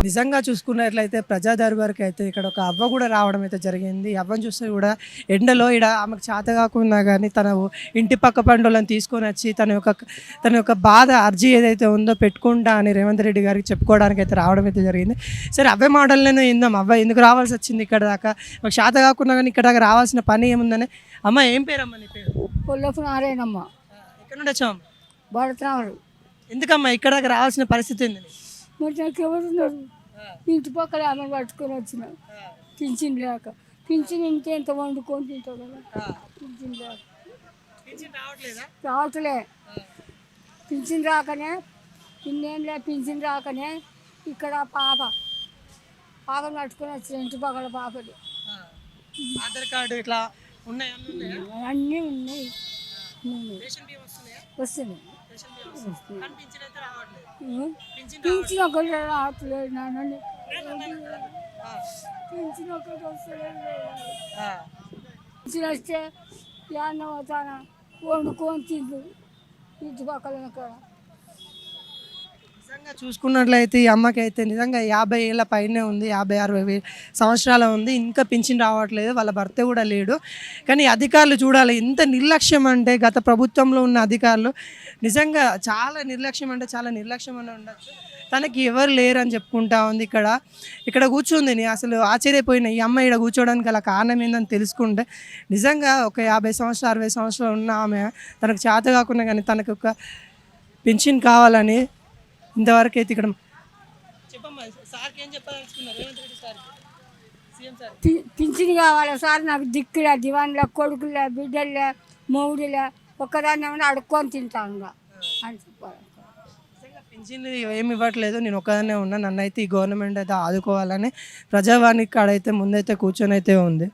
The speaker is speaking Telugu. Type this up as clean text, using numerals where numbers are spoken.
నిజంగా చూసుకున్నట్లయితే ప్రజా దర్బార్‌కి అయితే ఇక్కడ ఒక అవ్వ కూడా రావడం అయితే జరిగింది. ఈ అవ్వని చూస్తే కూడా ఎండలో ఆమెకు చేత కాకున్నా గానీ తను ఇంటి పక్క పంటోళ్ళని తీసుకొనొచ్చి తన యొక్క బాధ అర్జీ ఏదైతే ఉందో పెట్టుకుంటా అని రేవంత్ రెడ్డి గారికి చెప్పుకోవడానికి అయితే రావడం అయితే జరిగింది. సరే అవ్వ మాటల్లోనే ఇందాం. అవ్వ ఎందుకు రావాల్సొచ్చింది ఇక్కడ దాకా? మాకు చేత కాకున్నా గానీ ఇక్కడ దాకా రావాల్సిన పని ఏముందని. అమ్మ ఏం పేరమ్మ నీ పేరు? పుల్లపు నారాయణమ్మ ఎక్కడి నుండి వచ్చావమ్మ? భరతనామరు. ఎందుకమ్మా ఇక్కడ దాకా రావాల్సిన పరిస్థితి ఏంది నీకు? మరి నాకు ఎవరున్నారు? ఇంటి పక్కన ఆమెను పట్టుకొని వచ్చిన పింఛన్ లేక. పింఛన్ ఇంటే ఎంత వండుకొని తింటావు కదా. పింఛన్ లేక రావట్లే. పింఛన్ రాకనే ఇన్నేళ్ళే పింఛన్ రాకనే ఇక్కడ పాపను పట్టుకొని వచ్చిన ఇంటి పక్కల పాపది. ఆధార్ కార్డు ఇట్లా అన్నీ ఉన్నాయి. వస్తున్నాయి. పింఛన్ ఒకటి రావట్లేదు నాన్న. పింఛన్ ఒకటి వస్తలేదు. పింఛన్ వస్తే యాన్న పోతానా వండుకొని తిండు ఇంటి పక్కల కూడా. నిజంగా చూసుకున్నట్లయితే ఈ అమ్మకి అయితే నిజంగా 50 ఏళ్ళ పైనే ఉంది. 50-60 సంవత్సరాలు ఉంది. ఇంకా పింఛన్ రావట్లేదు. వాళ్ళ భర్త కూడా లేడు. కానీ అధికారులు చూడాలి ఎంత నిర్లక్ష్యం అంటే, గత ప్రభుత్వంలో ఉన్న అధికారులు నిజంగా చాలా నిర్లక్ష్యం అంటే చాలా నిర్లక్ష్యం అని ఉండొచ్చు. తనకి ఎవరు లేరు అని చెప్పుకుంటా ఉంది. ఇక్కడ కూర్చుంది. నేను అసలు ఆశ్చర్యపోయినా ఈ అమ్మ ఇక్కడ కూర్చోవడానికి అలా కారణం ఏందని తెలుసుకుంటే నిజంగా ఒక 50 సంవత్సరాలు 60 సంవత్సరాలు ఉన్న ఆమె తనకు చేత కాకుండా కానీ తనకు ఒక పింఛన్ కావాలని ఇంతవరకు అయితే ఇక్కడ పింఛన్ కావాలి సార్. నాకు దిక్కులే దివాన్లే కొడుకులే బిడ్డలే మొగుడులే ఒక్కదాన్ని ఏమైనా అడుక్కొని తింటాను అని చెప్పాలి. పింఛన్ ఏమి ఇవ్వట్లేదు. నేను ఒక్కదాన్నే ఉన్నా. నన్ను అయితే ఈ గవర్నమెంట్ అయితే ఆదుకోవాలని ప్రజావాణి కాడైతే ముందైతే కూర్చొని అయితే ఉంది.